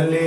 LA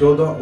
14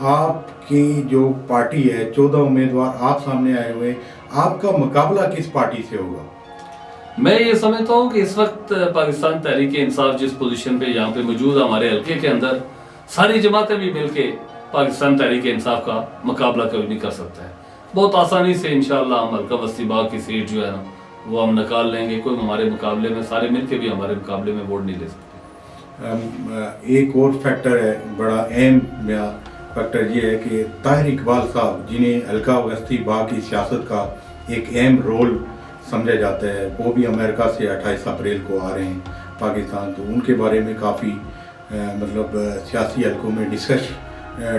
آپ کی جو پارٹی ہے 14 امیدوار آپ سامنے آئے ہوئے، آپ کا مقابلہ کس پارٹی سے ہوگا؟ میں یہ سمجھتا ہوں کہ اس وقت پاکستان تحریک انصاف جس پوزیشن پہ یہاں پہ موجود ہے ہمارے حلقے کے اندر، ساری جماعتیں بھی مل کے پاکستان تحریک انصاف کا مقابلہ کبھی نہیں کر سکتا ہے. بہت آسانی سے انشاءاللہ ہم حلقہ بستی باغ کی سیٹ جو ہے نا وہ ہم نکال لیں گے. کوئی ہمارے مقابلے میں سارے مل کے بھی ہمارے مقابلے میں ووٹ نہیں لے سکتے. ایک اور فیکٹر ہے، بڑا اہم فیکٹر یہ ہے کہ طاہر اقبال صاحب جنہیں حلقہ بستی باغ کی سیاست کا ایک اہم رول سمجھا جاتا ہے، وہ بھی امریکہ سے 28 اپریل کو آ رہے ہیں پاکستان. تو ان کے بارے میں کافی مطلب سیاسی حلقوں میں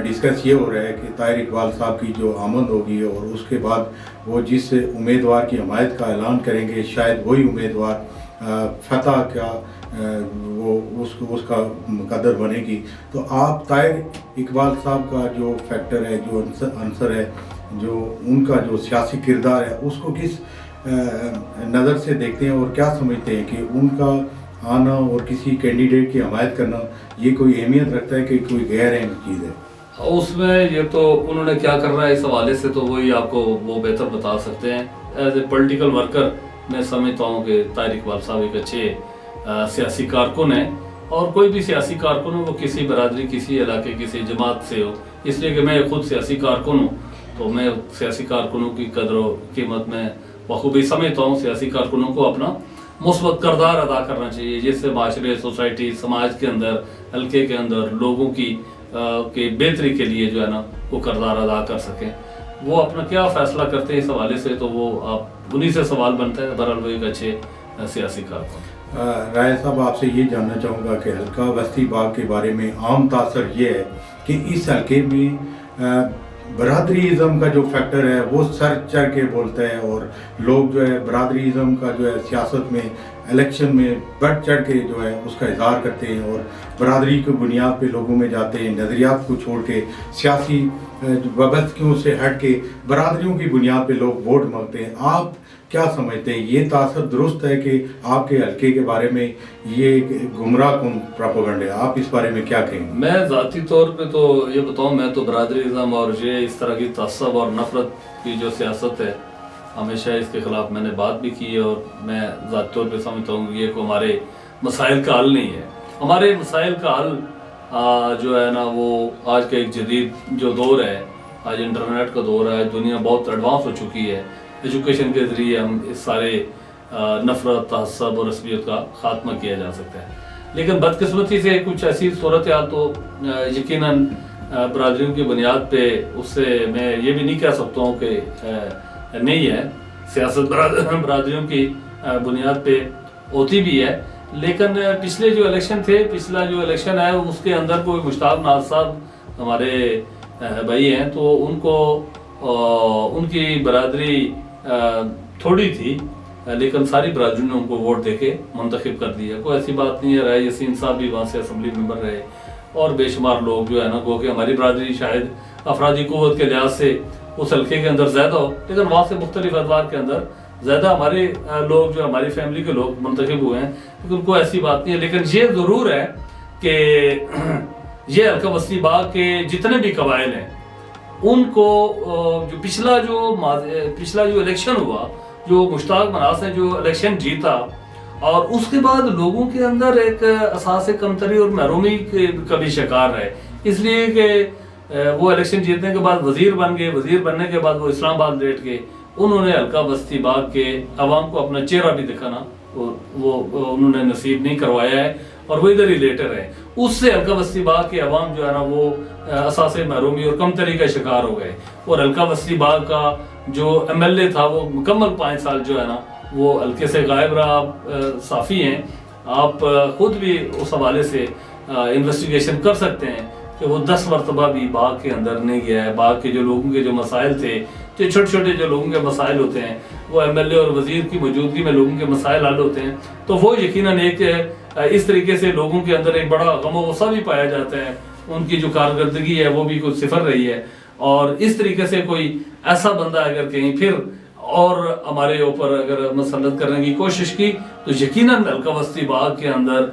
ڈسکس یہ ہو رہا ہے کہ طاہر اقبال صاحب کی جو آمد ہوگی اور اس کے بعد وہ جس امیدوار کی حمایت کا اعلان کریں گے شاید وہی امیدوار فتح کا وہ اس کا مقدر بنے گی. تو آپ طاہر اقبال صاحب کا جو فیکٹر ہے، جو عنصر ہے، جو ان کا جو سیاسی کردار ہے، اس کو کس نظر سے دیکھتے ہیں اور کیا سمجھتے ہیں کہ ان کا آنا اور کسی کینڈیڈیٹ کی حمایت کرنا یہ کوئی اہمیت رکھتا ہے کہ کوئی غیر اہم چیز ہے؟ اس میں یہ تو انہوں نے کیا کرنا ہے اس حوالے سے تو وہی آپ کو وہ بہتر بتا سکتے ہیں. ایز اے پولیٹیکل ورکر میں سمجھتا ہوں کہ طاہر اقبال صاحب ایک اچھے سیاسی کارکن ہیں، اور کوئی بھی سیاسی کارکن ہو وہ کسی برادری، کسی علاقے، کسی جماعت سے ہو. اس لیے کہ میں خود سیاسی کارکن ہوں تو میں سیاسی کارکنوں کی قدر و قیمت میں بخوبی سمجھتا ہوں. سیاسی کارکنوں کو اپنا مثبت کردار ادا کرنا چاہیے، جس سے معاشرے، سوسائٹی، سماج کے اندر، حلقے کے اندر لوگوں کی بہتری کے لیے جو ہے نا وہ کردار ادا کر سکیں. وہ اپنا کیا فیصلہ کرتے ہیں اس حوالے سے تو وہ آپ انہی سے سوال بنتا ہے. بہرحال وہ ایک اچھے سیاسی کارکن. رائے صاحب، آپ سے یہ جاننا چاہوں گا کہ حلقہ بستی باغ کے بارے میں عام تاثر یہ ہے کہ اس حلقے میں برادری ازم کا جو فیکٹر ہے وہ سر چڑھ کے بولتا ہے، اور لوگ جو ہے برادری ازم کا جو ہے سیاست میں، الیکشن میں بڑھ چڑھ کے جو ہے اس کا اظہار کرتے ہیں، اور برادری کی بنیاد پہ لوگوں میں جاتے ہیں، نظریات کو چھوڑ کے، سیاسی وابستگیوں سے ہٹ کے برادریوں کی بنیاد پہ لوگ ووٹ مانگتے ہیں. آپ کیا سمجھتے ہیں، یہ تاثر درست ہے کہ آپ کے حلقے کے بارے میں یہ گمراہ کن پروپیگنڈا ہے؟ آپ اس بارے میں کیا کہیں گے؟ میں ذاتی طور پہ تو یہ بتاؤں، میں تو برادری ازم اور یہ اس طرح کی تعصب اور نفرت کی جو سیاست ہے ہمیشہ اس کے خلاف میں نے بات بھی کی ہے، اور میں ذاتی طور پہ سمجھتا ہوں کہ یہ کوئی ہمارے مسائل کا حل نہیں ہے. ہمارے مسائل کا حل جو ہے نا وہ آج کا ایک جدید جو دور ہے، آج انٹرنیٹ کا دور ہے، دنیا بہت ایڈوانس ہو چکی ہے. ایجوکیشن کے ذریعے ہم اس سارے نفرت، تعصب اور عصبیت کا خاتمہ کیا جا سکتا ہے. لیکن بدقسمتی سے کچھ ایسی صورتحال تو یقیناً برادریوں کی بنیاد پہ، اس سے میں یہ بھی نہیں کہہ سکتا ہوں کہ نہیں ہے. سیاست برادریوں کی بنیاد پہ ہوتی بھی ہے، لیکن پچھلے جو الیکشن تھے، پچھلا جو الیکشن ہے اس کے اندر کوئی مشتاق ناز صاحب ہمارے بھائی ہیں، تو ان کو ان کی برادری تھوڑی تھی، لیکن ساری برادریوں نے ان کو ووٹ دے کے منتخب کر دیا. کوئی ایسی بات نہیں ہے. رائے یاسین صاحب بھی وہاں سے اسمبلی ممبر رہے، اور بے شمار لوگ جو ہے نا، گو کہ ہماری برادری شاید افرادی قوت کے لحاظ سے اس حلقے کے اندر زیادہ ہو، لیکن وہاں سے مختلف ادوار کے اندر زیادہ ہمارے لوگ جو ہماری فیملی کے لوگ منتخب ہوئے ہیں. لیکن کوئی ایسی بات نہیں ہے. لیکن یہ ضرور ہے کہ یہ حلقہ بستی باغ کے جتنے بھی قبائل ہیں ان کو جو پچھلا جو الیکشن ہوا، جو مشتاق مناس نے جو الیکشن جیتا، اور اس کے بعد لوگوں کے اندر ایک احساس کمتری اور محرومی کا بھی شکار ہے. اس لیے کہ وہ الیکشن جیتنے کے بعد وزیر بن گئے، وزیر بننے کے بعد وہ اسلام آباد لیٹ گئے. انہوں نے حلقہ بستی باغ کے عوام کو اپنا چہرہ بھی دکھانا وہ انہوں نے نصیب نہیں کروایا ہے، اور وہ ادھر ہی لیٹر ہے. اس سے حلقہ بستی باغ کے عوام جو ہے نا وہ اساس محرومی اور کمتری کا شکار ہو گئے. اور حلقہ بستی باغ کا جو ایم ایل اے تھا وہ مکمل 5 سال جو ہے نا وہ حلقے سے غائب رہا. آپ صافی ہیں، آپ خود بھی اس حوالے سے انویسٹیگیشن کر سکتے ہیں کہ وہ 10 مرتبہ بھی باغ کے اندر نہیں گیا ہے. باغ کے جو لوگوں کے جو مسائل تھے، جو چھوٹے چھوٹے جو لوگوں کے مسائل ہوتے ہیں، وہ ایم ایل اے اور وزیر کی موجودگی میں لوگوں کے مسائل حل ہوتے ہیں. تو وہ یقیناً ایک اس طریقے سے لوگوں کے اندر ایک بڑا غم و غصہ بھی پایا جاتا ہے. ان کی جو کارکردگی ہے وہ بھی کچھ صفر رہی ہے. اور اس طریقے سے کوئی ایسا بندہ اگر کہیں پھر اور ہمارے اوپر اگر مسلط کرنے کی کوشش کی تو یقیناً حلقہ بستی باغ کے اندر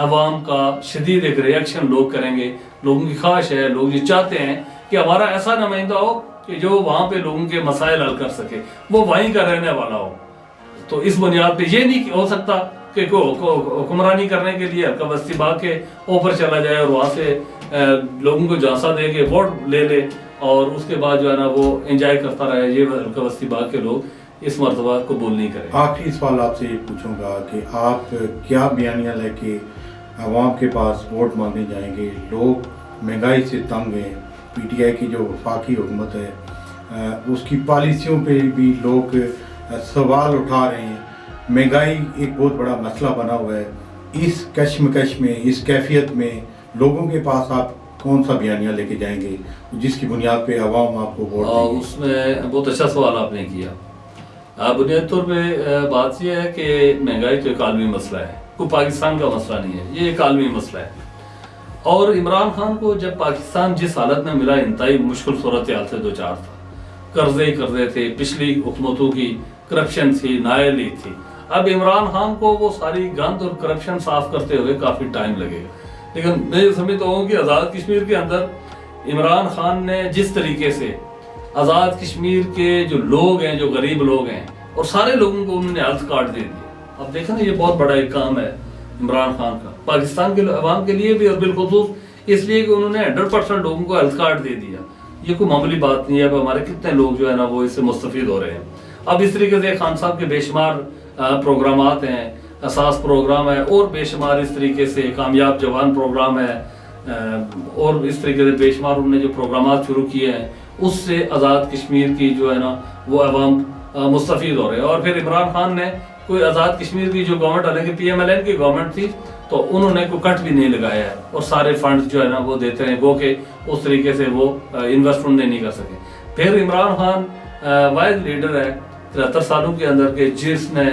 عوام کا شدید ایک ریاکشن لوگ کریں گے. لوگوں کی خواہش ہے، لوگ یہ چاہتے ہیں کہ ہمارا ایسا نمائندہ ہو کہ جو وہاں پہ لوگوں کے مسائل حل کر سکے، وہ وہیں کا رہنے والا ہو۔ تو اس بنیاد پہ یہ نہیں ہو سکتا کہ حکمرانی کرنے کے لیے ہلکا بستی باغ کے اوپر چلا جائے اور وہاں سے لوگوں کو جھانسا دے کے ووٹ لے لے اور اس کے بعد جو ہے نا وہ انجوائے کرتا رہے۔ یہ ہلکا بستی باغ کے لوگ اس مرتبہ قبول نہیں کریں۔ آخری سوال آپ سے یہ پوچھوں گا کہ آپ کیا بیانیہ لے کے عوام کے پاس ووٹ مانگنے جائیں گے؟ لوگ مہنگائی سے تنگ ہیں، پی ٹی آئی کی جو وفاقی حکومت ہے اس کی پالیسیوں پہ بھی لوگ سوال اٹھا رہے ہیں، مہنگائی ایک بہت بڑا مسئلہ بنا ہوا ہے۔ اس کشمکش میں، اس کیفیت میں لوگوں کے پاس آپ کون سا بیانیہ لے کے جائیں گے جس کی بنیاد پہ عوام آپ کو ووٹ دیں گے؟ اس میں بہت اچھا سوال آپ نے کیا۔ بنیادی طور پہ بات یہ ہے کہ مہنگائی تو ایک عالمی مسئلہ ہے، کوئی پاکستان کا مسئلہ نہیں ہے، یہ ایک عالمی مسئلہ ہے۔ اور عمران خان کو جب پاکستان جس حالت میں ملا، انتہائی مشکل صورتحال سے دو چار تھا، قرضے ہی قرضے تھے، پچھلی حکومتوں کی کرپشن تھی، نااہلی تھی۔ اب عمران خان کو وہ ساری گند اور کرپشن صاف کرتے ہوئے کافی ٹائم لگے گا، لیکن میں یہ سمجھتا ہوں کہ آزاد کشمیر کے اندر عمران خان نے جس طریقے سے آزاد کشمیر کے جو لوگ ہیں، جو غریب لوگ ہیں، اور سارے لوگوں کو انہوں نے ہیلتھ کارڈ دے دیا۔ اب دیکھیں نا، یہ بہت بڑا ایک کام ہے عمران خان کا، پاکستان کے عوام کے لیے بھی، اور بالخصوص اس لیے کہ انہوں نے 100% لوگوں کو ہیلتھ کارڈ دے دیا۔ یہ کوئی معمولی بات نہیں ہے۔ اب ہمارے کتنے لوگ جو ہے نا وہ اس سے مستفید ہو رہے ہیں۔ اب اس طریقے سے خان صاحب کے بے شمار پروگرامات ہیں، اساس پروگرام ہے، اور بے شمار اس طریقے سے کامیاب جوان پروگرام ہے، اور اس طریقے سے بے شمار انہوں نے جو پروگرامات شروع کیے ہیں، اس سے آزاد کشمیر کی جو ہے نا وہ عوام مستفید ہو رہے ہیں۔ اور پھر عمران خان نے کوئی آزاد کشمیر کی جو گورنمنٹ، حالانکہ پی ایم ایل این کی گورنمنٹ تھی، تو انہوں نے کوئی کٹ بھی نہیں لگایا ہے، اور سارے فنڈ جو ہے نا وہ دیتے ہیں، گو کہ اس طریقے سے وہ انویسٹمنٹ نہیں کر سکے۔ پھر عمران خان واحد لیڈر ہے 73 سالوں کے اندر کے جس نے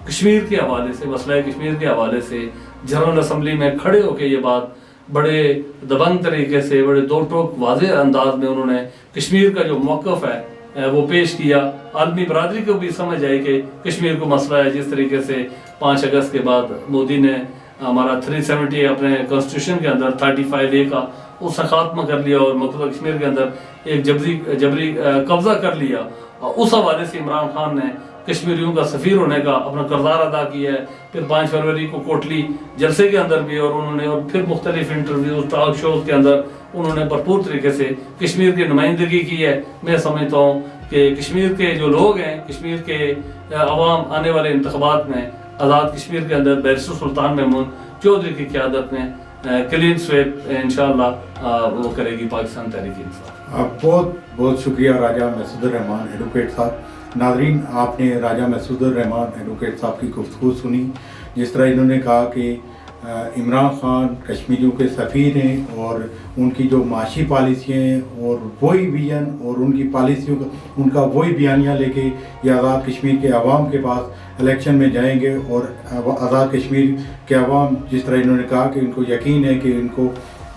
کشمیر کے حوالے سے، مسئلہ کشمیر کے حوالے سے جنرل اسمبلی میں کھڑے ہو کے یہ بات بڑے دبنگ طریقے سے، بڑے دو ٹوک واضح انداز میں انہوں نے کشمیر کا جو موقف ہے وہ پیش کیا۔ عالمی برادری کو بھی سمجھ آئی کہ کشمیر کو مسئلہ ہے۔ جس طریقے سے 5 اگست کے بعد مودی نے ہمارا 370 اپنے کانسٹیٹیوشن کے اندر 35A کا اس سے خاتمہ کر لیا، اور مقبوضہ کشمیر کے اندر ایک جبری قبضہ کر لیا، اس حوالے سے عمران خان نے کشمیریوں کا سفیر ہونے کا اپنا کردار ادا کیا ہے۔ پھر 5 فروری کو کوٹلی جلسے کے اندر بھی، اور انہوں نے اور پھر مختلف انٹرویوز، ٹاک شوز کے اندر انہوں نے بھرپور طریقے سے کشمیر کی نمائندگی کی ہے۔ میں سمجھتا ہوں کہ کشمیر کے جو لوگ ہیں، کشمیر کے عوام آنے والے انتخابات میں آزاد کشمیر کے اندر بیرسٹر سلطان محمود چودھری کی قیادت میں کلین سویپ انشاءاللہ وہ کرے گی پاکستان تحریک انصاف۔ بہت بہت شکریہ راجہ مسعود الرحمان ایڈوکیٹ صاحب۔ ناظرین، آپ نے راجہ مسعود الرحمان ایڈوکیٹ صاحب کی گفتگو سنی، جس طرح انہوں نے کہا کہ عمران خان کشمیریوں کے سفیر ہیں، اور ان کی جو معاشی پالیسیاں ہیں اور وہی ویژن اور ان کی پالیسیوں کا، ان کا وہی بیانیہ لے کے یہ آزاد کشمیر کے عوام کے پاس الیکشن میں جائیں گے، اور آزاد کشمیر کے عوام، جس طرح انہوں نے کہا کہ ان کو یقین ہے کہ ان کو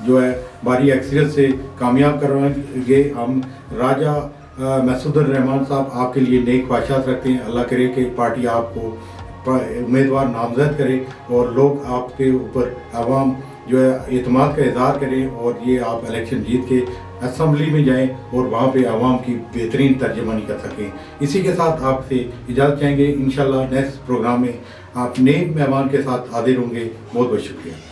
جو ہے بھاری اکثریت سے کامیاب کروائیں گے۔ ہم راجہ مسعود الرحمان صاحب آپ کے لیے نیک خواہشات رکھتے ہیں۔ اللہ کرے کہ پارٹی آپ کو امیدوار نامزد کرے، اور لوگ آپ کے اوپر، عوام جو ہے اعتماد کا اظہار کریں، اور یہ آپ الیکشن جیت کے اسمبلی میں جائیں اور وہاں پہ عوام کی بہترین ترجمانی کر سکیں۔ اسی کے ساتھ آپ سے اجازت چاہیں گے۔ انشاءاللہ نیکسٹ پروگرام میں آپ نئے مہمان کے ساتھ حاضر ہوں گے۔ بہت بہت شکریہ۔